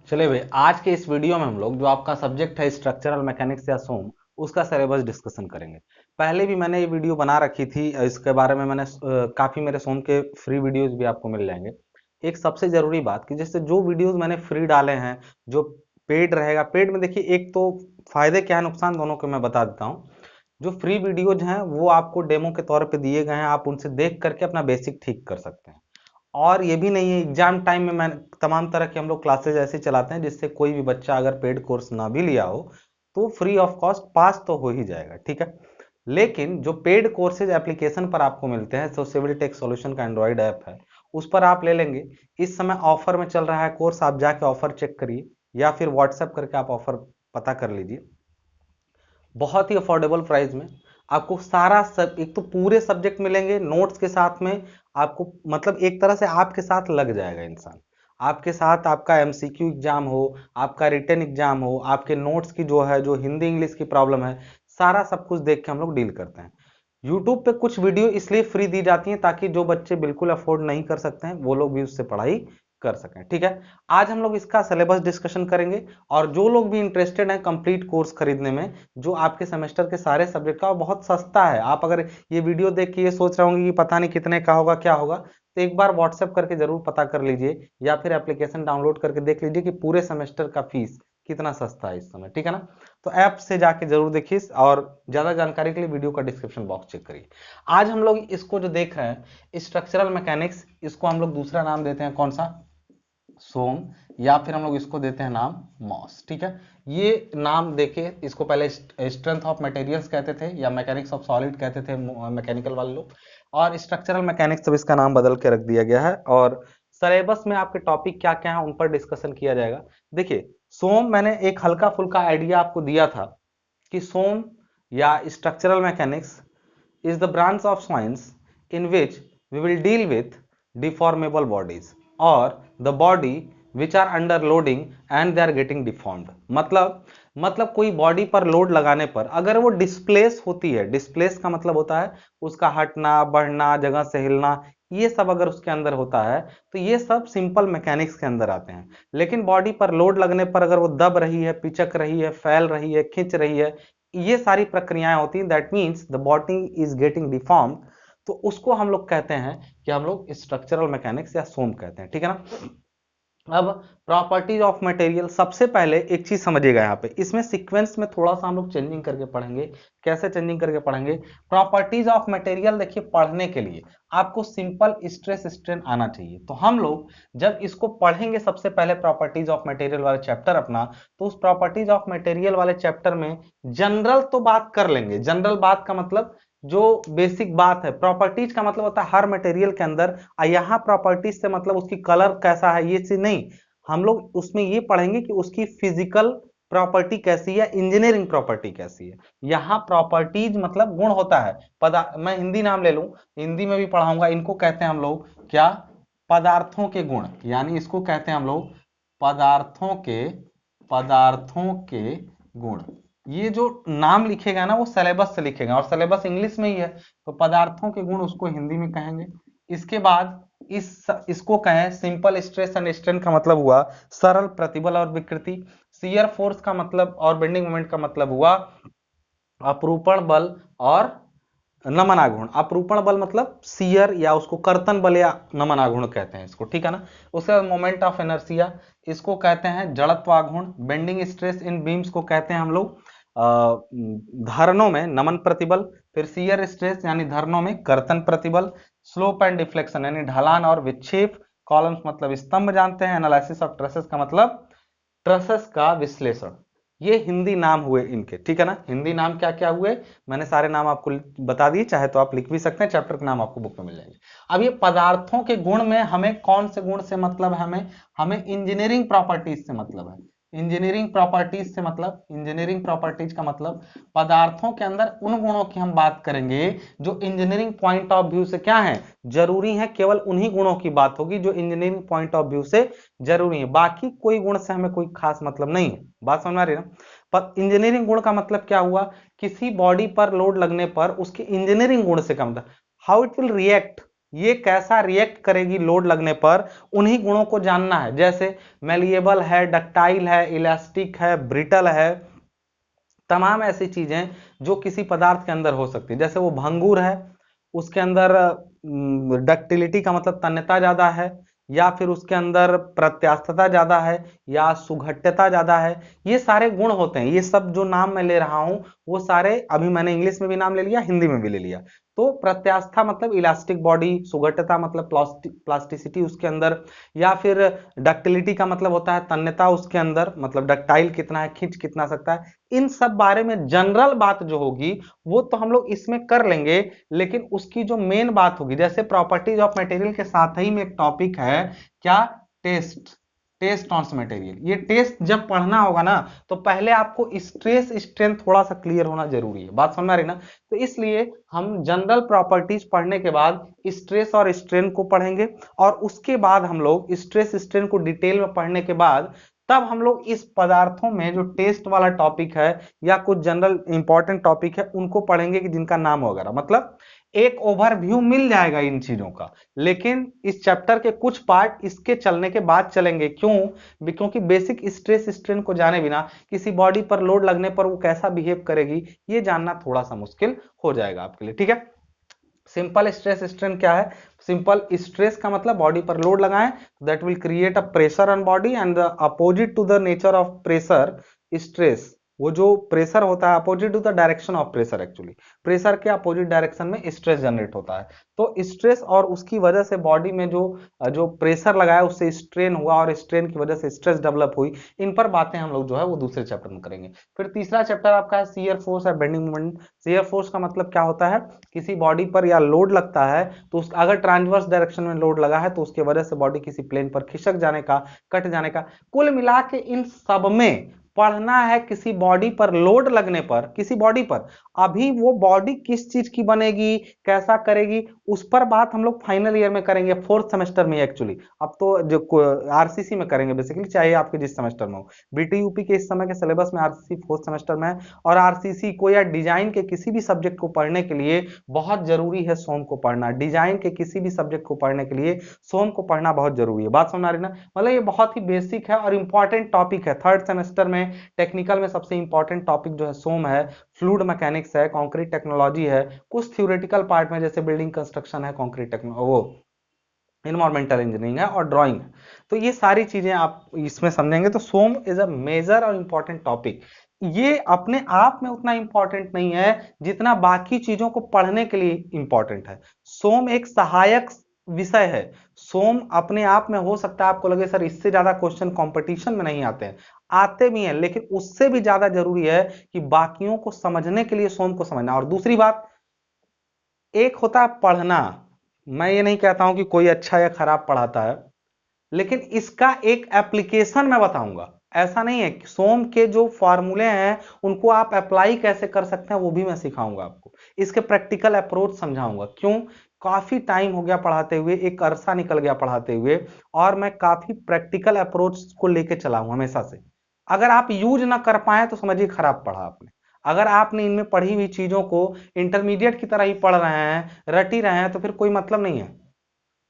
चलिए भाई, आज के इस वीडियो में हम लोग जो आपका सब्जेक्ट है स्ट्रक्चरल मैकेनिक्स या सोम, उसका सिलेबस डिस्कशन करेंगे। पहले भी मैंने ये वीडियो बना रखी थी, इसके बारे में मैंने काफ़ी मेरे सोम के फ्री वीडियोस भी आपको मिल जाएंगे। एक सबसे ज़रूरी बात कि जैसे जो वीडियोस मैंने फ्री डाले हैं, जो पेड रहेगा, पेड में देखिए एक तो फ़ायदे क्या है, नुकसान दोनों के मैं बता देता हूँ। जो फ्री वीडियोज हैं वो आपको डेमो के तौर पे दिए गए हैं, आप उनसे देख करके अपना बेसिक ठीक कर सकते हैं। और ये भी नहीं है, एग्जाम टाइम में मैं तमाम तरह के हम लोग क्लासेज ऐसे चलाते हैं जिससे कोई भी बच्चा अगर पेड कोर्स ना भी लिया हो तो फ्री ऑफ कॉस्ट पास तो हो ही जाएगा, ठीक है। लेकिन जो पेड कोर्सेज एप्लीकेशन पर आपको मिलते हैं, तो सिविल टेक सॉल्यूशन का एंड्रॉइड ऐप है, उस पर आप ले लेंगे। इस समय ऑफर में चल रहा है कोर्स, आप जाके ऑफर चेक करिए या फिर व्हाट्सएप करके आप ऑफर पता कर लीजिए। बहुत ही अफोर्डेबल प्राइस में आपको सारा सब, एक तो पूरे सब्जेक्ट मिलेंगे नोट्स के साथ में। आपको मतलब एक तरह से आपके साथ लग जाएगा इंसान, आपके साथ आपका एमसीक्यू एग्जाम हो, आपका रिटन एग्जाम हो, आपके नोट्स की जो है, जो हिंदी इंग्लिश की प्रॉब्लम है, सारा सब कुछ देख के हम लोग डील करते हैं। यूट्यूब पे कुछ वीडियो इसलिए फ्री दी जाती हैं ताकि जो बच्चे बिल्कुल अफोर्ड नहीं कर सकते हैं वो लोग भी उससे पढ़ाई कर सकें, ठीक है। आज हम लोग इसका सिलेबस डिस्कशन करेंगे, और जो लोग भी इंटरेस्टेड हैं कंप्लीट कोर्स खरीदने में, जो आपके सेमेस्टर के सारे सब्जेक्ट का, और बहुत सस्ता है। आप अगर ये वीडियो देख के ये सोच रहे होंगे कि पता नहीं कितने का होगा, क्या होगा, तो एक बार व्हाट्सएप करके जरूर पता कर लीजिए या फिर एप्लीकेशन डाउनलोड करके देख लीजिए कि पूरे सेमेस्टर का फीस कितना सस्ता है इस समय, ठीक है ना। तो ऐप से जाके जरूर देखिए, और ज्यादा जानकारी के लिए वीडियो का डिस्क्रिप्शन बॉक्स चेक करिए। आज हम लोग इसको जो देख रहे हैं स्ट्रक्चरल मैकेनिक्स, इसको हम लोग दूसरा नाम देते हैं कौन सा, सोम, या फिर हम लोग इसको देते हैं नाम मॉस, ठीक है। ये नाम देके इसको पहले स्ट्रेंथ ऑफ मटेरियल्स कहते थे या मैकेनिक्स ऑफ सॉलिड कहते थे मैकेनिकल वाले लोग, और स्ट्रक्चरल मैकेनिक्स अब इसका नाम बदल के रख दिया गया है। और सिलेबस में आपके टॉपिक क्या क्या है उन पर डिस्कशन किया जाएगा। देखिए, सोम मैंने एक हल्का फुल्का आइडिया आपको दिया था कि सोम या structural mechanics is the branch of science in which we will deal with deformable bodies or the body which are under loading and they are getting deformed। मतलब कोई बॉडी पर लोड लगाने पर अगर वो डिस्प्लेस होती है, डिस्प्लेस का मतलब होता है उसका हटना बढ़ना, जगह से हिलना, ये सब अगर उसके अंदर होता है तो ये सब सिंपल मैकेनिक्स के अंदर आते हैं। लेकिन बॉडी पर लोड लगने पर अगर वो दब रही है, पिचक रही है, फैल रही है, खिंच रही है, ये सारी प्रक्रियाएं होती हैं, that means the body is getting deform, तो उसको हम लोग कहते हैं कि हम लोग स्ट्रक्चरल मैकेनिक्स या सोम कहते हैं, ठीक है ना। अब प्रॉपर्टीज ऑफ मटेरियल, सबसे पहले एक चीज समझिएगा यहाँ पे, इसमें सीक्वेंस में थोड़ा सा हम लोग चेंजिंग करके पढ़ेंगे। कैसे चेंजिंग करके पढ़ेंगे? प्रॉपर्टीज ऑफ मटेरियल देखिए, पढ़ने के लिए आपको सिंपल स्ट्रेस स्ट्रेन आना चाहिए। तो हम लोग जब इसको पढ़ेंगे सबसे पहले प्रॉपर्टीज ऑफ मटेरियल वाले चैप्टर अपना, तो उस प्रॉपर्टीज ऑफ मटेरियल वाले चैप्टर में जनरल तो बात कर लेंगे। जनरल बात का मतलब जो बेसिक बात है, प्रॉपर्टीज का मतलब होता है हर मटेरियल के अंदर, यहाँ प्रॉपर्टीज से मतलब उसकी कलर कैसा है ये चीज नहीं, हम लोग उसमें ये पढ़ेंगे कि उसकी फिजिकल प्रॉपर्टी कैसी है, इंजीनियरिंग प्रॉपर्टी कैसी है। यहाँ प्रॉपर्टीज मतलब गुण होता है, मैं हिंदी नाम ले लूं, हिंदी में भी पढ़ाऊंगा, इनको कहते हैं हम लोग क्या, पदार्थों के गुण, यानी इसको कहते हैं हम लोग पदार्थों के गुण। ये जो नाम लिखेगा ना वो सिलेबस से लिखेगा, और सिलेबस इंग्लिश में ही है, तो पदार्थों के गुण उसको हिंदी में कहेंगे। इसके बाद इसको कहें सिंपल स्ट्रेस एंड स्ट्रेन का मतलब हुआ सरल प्रतिबल और विकृति। शियर फोर्स का मतलब और बेंडिंग मोमेंट का मतलब हुआ अपरूपण बल और नमन आघूर्ण। अपरूपण बल मतलब शियर या उसको कर्तन बल या नमन आघूर्ण कहते हैं इसको, ठीक है ना। उसके बाद मोमेंट ऑफ इनर्शिया, इसको कहते हैं जड़त्व आघूर्ण। बेंडिंग स्ट्रेस इन बीम्स को कहते हैं हम लोग धरणों में नमन प्रतिबल। फिर शियर स्ट्रेस यानी धरणों में कर्तन प्रतिबल। स्लोप एंड डिफ्लेक्शन यानी ढलान और विक्षेप। कॉलम्स मतलब स्तंभ जानते हैं। एनालिसिस ऑफ ट्रसेस का मतलब ट्रसेस का विश्लेषण। ये हिंदी नाम हुए इनके, ठीक है ना। हिंदी नाम क्या क्या हुए, मैंने सारे नाम आपको बता दिए, चाहे तो आप लिख भी सकते हैं, चैप्टर के नाम आपको बुक में मिल जाएंगे। अब ये पदार्थों के गुण में हमें कौन से गुण से मतलब है, हमें इंजीनियरिंग प्रॉपर्टीज से मतलब है। इंजीनियरिंग प्रॉपर्टीज से मतलब, इंजीनियरिंग प्रॉपर्टीज का मतलब पदार्थों के अंदर उन गुणों की हम बात करेंगे जो इंजीनियरिंग पॉइंट ऑफ व्यू से क्या है, जरूरी है। केवल उन्हीं गुणों की बात होगी जो इंजीनियरिंग पॉइंट ऑफ व्यू से जरूरी है, बाकी कोई गुण से हमें कोई खास मतलब नहीं है। बात समझ आ रही है ना। पर इंजीनियरिंग गुण का मतलब क्या हुआ, किसी बॉडी पर लोड लगने पर उसके इंजीनियरिंग गुण से क्या मतलब, हाउ इट विल रिएक्ट, ये कैसा रिएक्ट करेगी लोड लगने पर, उन्हीं गुणों को जानना है। जैसे मेलिएबल है, डक्टाइल है, इलास्टिक है, ब्रिटल है, तमाम ऐसी चीजें जो किसी पदार्थ के अंदर हो सकती है। जैसे वो भंगुर है, उसके अंदर डक्टिलिटी का मतलब तन्यता ज्यादा है, या फिर उसके अंदर प्रत्यास्थता ज्यादा है, या सुघट्यता ज्यादा है। ये सारे गुण होते हैं। ये सब जो नाम मैं ले रहा हूं वो सारे, अभी मैंने इंग्लिश में भी नाम ले लिया, हिंदी में भी ले लिया। तो प्रत्यास्था मतलब इलास्टिक बॉडी, सुघट्यता मतलब प्लास्टिसिटी उसके अंदर, या फिर डक्टिलिटी का मतलब होता है तन्यता उसके अंदर, मतलब डक्टाइल कितना है, खींच कितना सकता है। इन सब बारे में जनरल बात जो होगी वो तो हम लोग इसमें कर लेंगे, लेकिन उसकी जो मेन बात होगी, जैसे प्रॉपर्टीज ऑफ मटेरियल के साथ ही में एक टॉपिक है क्या, टेस्ट, टेस्ट ऑन मटेरियल। ये टेस्ट जब पढ़ना होगा ना, तो पहले आपको स्ट्रेस स्ट्रेन थोड़ा सा क्लियर होना जरूरी है। बात समझ आ रही ना? तो इसलिए हम जनरल प्रॉपर्टीज पढ़ने के बाद स्ट्रेस और स्ट्रेन को पढ़ेंगे, और उसके बाद हम लोग स्ट्रेस स्ट्रेन को डिटेल में पढ़ने के बाद तब हम लोग इस पदार्थों में जो टेस्ट वाला टॉपिक है या कुछ जनरल इंपॉर्टेंट टॉपिक है उनको पढ़ेंगे, कि जिनका नाम वगैरह, मतलब एक ओवरव्यू मिल जाएगा इन चीजों का। लेकिन इस चैप्टर के कुछ पार्ट इसके चलने के बाद चलेंगे। क्यों? क्योंकि बेसिक स्ट्रेस स्ट्रेन को जाने बिना किसी बॉडी पर लोड लगने पर वो कैसा बिहेव करेगी, ये जानना थोड़ा सा मुश्किल हो जाएगा आपके लिए। ठीक है? सिंपल स्ट्रेस स्ट्रेन क्या है? सिंपल स्ट्रेस का मतलब बॉडी पर लोड लगाएं, that will create a pressure on body, and the opposite to the nature of pressure stress, वो जो प्रेशर होता है opposite to the direction of pressure, actually pressure के अपोजिट डायरेक्शन में स्ट्रेस जनरेट होता है। तो स्ट्रेस और उसकी वजह से बॉडी में जो जो प्रेशर लगाया उससे स्ट्रेन हुआ, और स्ट्रेन की वजह से स्ट्रेस डेवलप हुई, इन पर बातें हम लोग जो है वो दूसरे चैप्टर में करेंगे। फिर तीसरा चैप्टर आपका है शियर फोर्स और बेंडिंग मोमेंट। शियर फोर्स का मतलब क्या होता है? किसी बॉडी पर या लोड लगता है तो अगर ट्रांसवर्स डायरेक्शन में लोड लगा है तो उसके वजह से बॉडी किसी प्लेन पर खिसक जाने का, कट जाने का। कुल मिला के इन सब में पढ़ना है किसी बॉडी पर लोड लगने पर, किसी बॉडी पर, अभी वो बॉडी किस चीज की बनेगी, कैसा करेगी, उस पर बात हम लोग फाइनल ईयर में करेंगे, फोर्थ सेमेस्टर में एक्चुअली। अब तो जो आरसीसी में करेंगे बेसिकली, चाहे आपके जिस सेमेस्टर में हो। बीटी यूपी के इस समय के सिलेबस में आरसीसी फोर्थ सेमेस्टर में है, और आरसीसी को या डिजाइन के किसी भी सब्जेक्ट को पढ़ने के लिए बहुत जरूरी है सोम को पढ़ना। डिजाइन के किसी भी सब्जेक्ट को पढ़ने के लिए सोम को पढ़ना बहुत जरूरी है। बात समझ आ रही ना? मतलब ये बहुत ही बेसिक है और इंपॉर्टेंट टॉपिक है। थर्ड सेमेस्टर में टेक्निकल में सबसे इंपॉर्टेंट टॉपिक जो है सोम है, फ्लूइड मैकेनिक्स है, कंक्रीट टेक्नोलॉजी है, कुछ थ्योरेटिकल पार्ट में जैसे बिल्डिंग कंस्ट्रक्शन है, कंक्रीट वो इन्वायरमेंटल इंजीनियरिंग है, और ड्राइंग है। तो ये सारी चीजें आप इसमें समझेंगे। तो सोम इज अ मेजर और इंपॉर्टेंट टॉपिक। ये अपने आप में उतना इंपॉर्टेंट नहीं है जितना बाकी चीजों को पढ़ने के लिए इंपॉर्टेंट है। सोम एक सहायक विषय है। सोम अपने आप में हो सकता है आपको लगे सर इससे ज्यादा क्वेश्चन कंपटीशन में नहीं आते हैं, आते भी हैं, लेकिन उससे भी ज्यादा जरूरी है कि बाकियों को समझने के लिए सोम को समझना। और दूसरी बात, एक होता है पढ़ना, मैं ये नहीं कहता हूं कि कोई अच्छा या खराब पढ़ाता है, लेकिन इसका एक एप्लीकेशन मैं बताऊंगा। ऐसा नहीं है कि सोम के जो फॉर्मूले हैं उनको आप अप्लाई कैसे कर सकते हैं वो भी मैं सिखाऊंगा आपको। इसके प्रैक्टिकल अप्रोच समझाऊंगा। क्यों? काफी टाइम हो गया पढ़ाते हुए, एक अरसा निकल गया पढ़ाते हुए, और मैं काफी प्रैक्टिकल अप्रोच को लेके चला हूं हमेशा से। अगर आप यूज ना कर पाए तो समझिए खराब पढ़ा आपने। अगर आपने इनमें पढ़ी हुई चीजों को इंटरमीडिएट की तरह ही पढ़ रहे हैं, रट ही रहे हैं, तो फिर कोई मतलब नहीं है।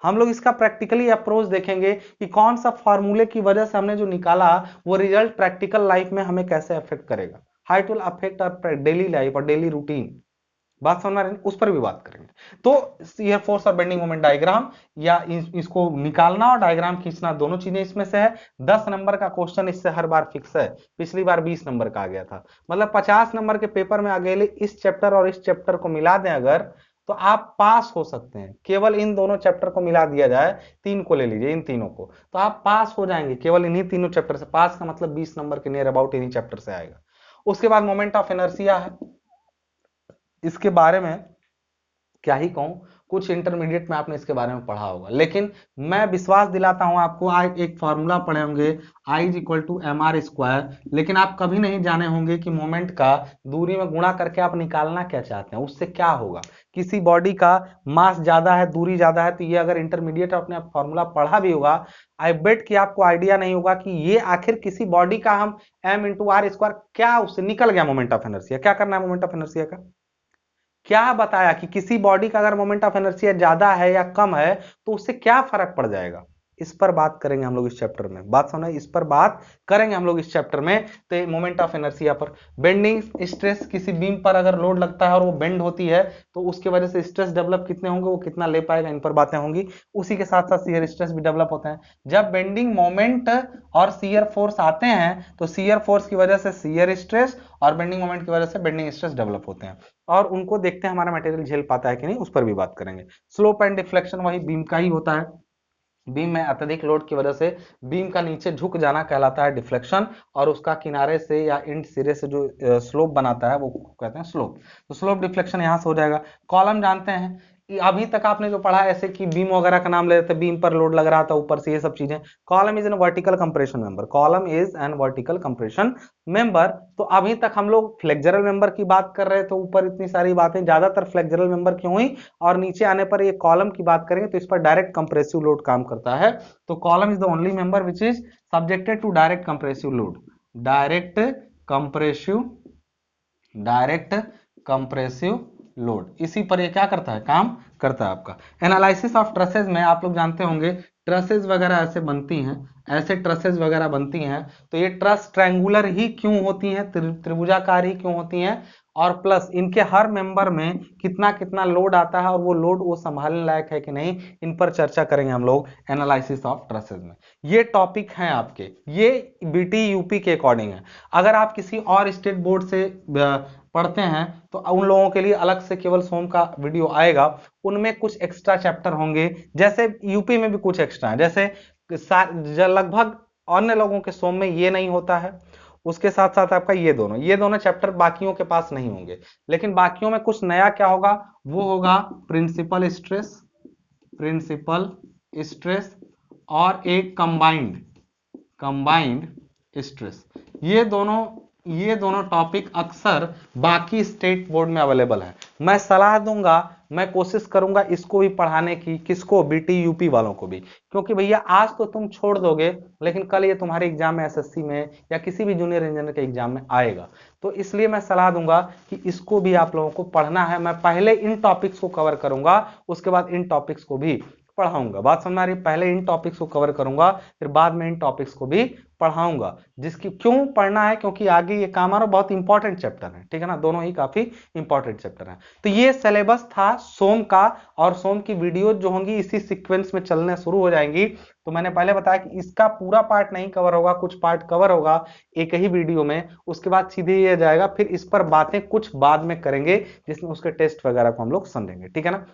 हम लोग इसका प्रैक्टिकली अप्रोच देखेंगे कि कौन सा फॉर्मूले की वजह से हमने जो निकाला वो रिजल्ट प्रैक्टिकल लाइफ में हमें कैसे अफेक्ट करेगा, how it will affect our daily life और डेली रूटीन। बात समझ रहे हैं? उस पर भी बात करेंगे। तो शियर फोर्स और बेंडिंग मोमेंट डायग्राम, या इसको निकालना और डायग्राम खींचना, दोनों चीजें इसमें से है। 10 नंबर का क्वेश्चन इससे हर बार फिक्स है। पिछली बार 20 नंबर का आ गया था, मतलब 50 नंबर के पेपर में अकेले इस चैप्टर और इस चैप्टर को मिला दें अगर, तो आप पास हो सकते हैं। केवल इन दोनों चैप्टर को मिला दिया जाए, तीन को ले लीजिए, इन तीनों को, तो आप पास हो जाएंगे केवल इन्हीं तीनों चैप्टर से। पास का मतलब 20 नंबर के नियर अबाउट इन्हीं चैप्टर से आएगा। उसके बाद मोमेंट ऑफ इनर्शिया है। इसके बारे में क्या ही कहूं, कुछ इंटरमीडिएट में आपने इसके बारे में पढ़ा होगा, लेकिन मैं विश्वास दिलाता हूं आपको, आज एक फॉर्मूला पढ़े होंगे I is equal to M R square, लेकिन आप कभी नहीं जाने होंगे कि मोमेंट का दूरी में गुणा करके आप निकालना क्या चाहते हैं, उससे क्या होगा। किसी बॉडी का मास ज्यादा है, दूरी ज्यादा है, तो ये अगर इंटरमीडिएट आपने फॉर्मूला पढ़ा भी होगा, आई बेट कि आपको आइडिया नहीं होगा कि ये आखिर किसी बॉडी का हम m इंटू आर स्क्वायर, क्या उससे निकल गया मोमेंट ऑफ इनर्शिया। क्या करना है मोमेंट ऑफ इनर्शिया का? क्या बताया कि किसी बॉडी का अगर मोमेंट ऑफ इनर्शिया ज्यादा है या कम है तो उससे क्या फर्क पड़ जाएगा, इस पर बात करेंगे हम लोग इस चैप्टर में। बात सुना, इस पर बात करेंगे हम लोग इस चैप्टर में। तो मोमेंट ऑफ इनर्शिया पर, बेंडिंग स्ट्रेस, किसी बीम पर अगर लोड लगता है और वो बेंड होती है तो उसके वजह से स्ट्रेस डेवलप कितने होंगे, वो कितना ले पाएगा, इन पर बातें होंगी। उसी के साथ साथ शियर स्ट्रेस भी डेवलप होते हैं। जब बेंडिंग मोमेंट और शियर फोर्स आते हैं तो शियर फोर्स की वजह से शियर स्ट्रेस और बेंडिंग मोमेंट की वजह से बेंडिंग स्ट्रेस डेवलप होते हैं, और उनको देखते हैं हमारा मटेरियल झेल पाता है कि नहीं, उस पर भी बात करेंगे। स्लोप एंड डिफ्लेक्शन वही बीम का ही होता है। बीम में अत्यधिक लोड की वजह से बीम का नीचे झुक जाना कहलाता है डिफ्लेक्शन, और उसका किनारे से या इंड सिरे से जो स्लोप बनाता है वो कहते हैं स्लोप। तो स्लोप डिफ्लेक्शन यहां से हो जाएगा। कॉलम जानते हैं, अभी तक आपने जो पढ़ा ऐसे कि बीम वगैरह का नाम ले रहे थे, बीम पर लोड लग रहा था ऊपर से, ये सब चीजें। Column is an vertical compression member, column is an vertical compression member. तो अभी तक हम लोग फ्लेक्सुरल मेंबर की बात कर रहे थे, ऊपर इतनी सारी बातें, ज्यादातर फ्लेक्सुरल मेंबर क्यों हुई, और नीचे आने पर ये कॉलम की बात करेंगे तो इस पर डायरेक्ट कंप्रेसिव लोड काम करता है। तो column is the only member which is subjected to direct compressive load, direct compressive load, इसी पर ये क्या करता है, काम करता है आपका। एनालिसिस ऑफ ट्रसेज में आप लोग जानते होंगे ट्रसेज वगैरह ऐसे बनती हैं, ऐसे ट्रसेज वगैरह बनती हैं, तो ये ट्रस ट्रायंगुलर ही क्यों होती हैं, त्रिभुजाकार ही क्यों होती हैं, और प्लस इनके हर मेंबर में कितना कितना लोड आता है और वो लोड वो संभालने लायक है कि नहीं, इन पर चर्चा करेंगे हम लोग एनालिसिस ऑफ ट्रसेज में। ये टॉपिक हैं आपके, ये बीटी यूपी के अकॉर्डिंग है। अगर आप किसी और स्टेट बोर्ड से पढ़ते हैं तो उन लोगों के लिए अलग से केवल सोम का वीडियो आएगा, उनमें कुछ एक्स्ट्रा चैप्टर होंगे, जैसे यूपी में भी कुछ एक्स्ट्रा है, जैसे लगभग अन्य लोगों के सोम में ये नहीं होता है। उसके साथ साथ आपका ये दोनों चैप्टर बाकियों के पास नहीं होंगे, लेकिन बाकियों में कुछ नया क्या होगा, वो होगा प्रिंसिपल स्ट्रेस और एक कंबाइंड स्ट्रेस। ये दोनों टॉपिक अक्सर बाकी स्टेट बोर्ड में अवेलेबल है। मैं सलाह दूंगा, मैं कोशिश करूंगा इसको भी पढ़ाने की, किसको, बीटी यूपी वालों को भी, क्योंकि भैया आज तो तुम छोड़ दोगे लेकिन कल ये तुम्हारे एग्जाम में एसएससी में या किसी भी जूनियर इंजीनियर के एग्जाम में आएगा, तो इसलिए मैं सलाह दूंगा कि इसको भी आप लोगों को पढ़ना है। मैं पहले इन टॉपिक्स को कवर करूंगा, उसके बाद इन टॉपिक्स को भी पढ़ाऊंगा। बात समझ में आ रही है, पहले इन टॉपिक्स को कवर करूंगा फिर बाद में इन टॉपिक्स को भी पढ़ाऊंगा। जिसकी क्यों पढ़ना है, क्योंकि आगे ये काम आ रहा, बहुत इंपॉर्टेंट चैप्टर है, ठीक है ना, दोनों ही काफी इंपॉर्टेंट चैप्टर है। तो ये सिलेबस था सोम का, और सोम की वीडियो जो होंगी इसी सीक्वेंस में चलने शुरू हो जाएंगी। तो मैंने पहले बताया कि इसका पूरा पार्ट नहीं कवर होगा, कुछ पार्ट कवर होगा एक ही वीडियो में, उसके बाद सीधे ये जाएगा, फिर इस पर बातें कुछ बाद में करेंगे जिसमें उसके टेस्ट वगैरह को हम लोग समझेंगे, ठीक है ना।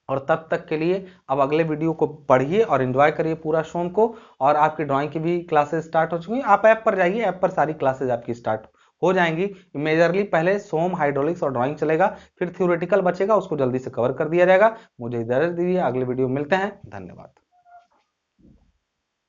और तब तक के लिए अब अगले वीडियो को पढ़िए और एंजॉय करिए पूरा सोम को। और आपकी ड्राइंग की भी क्लासेस स्टार्ट हो चुकी हैं, आप ऐप पर जाइए, ऐप पर सारी क्लासेस आपकी स्टार्ट हो जाएंगी। मेजरली पहले सोम, हाइड्रोलिक्स और ड्राइंग चलेगा, फिर थ्योरेटिकल बचेगा, उसको जल्दी से कवर कर दिया जाएगा। मुझे इजाजत दीजिए, अगले वीडियो में मिलते हैं, धन्यवाद।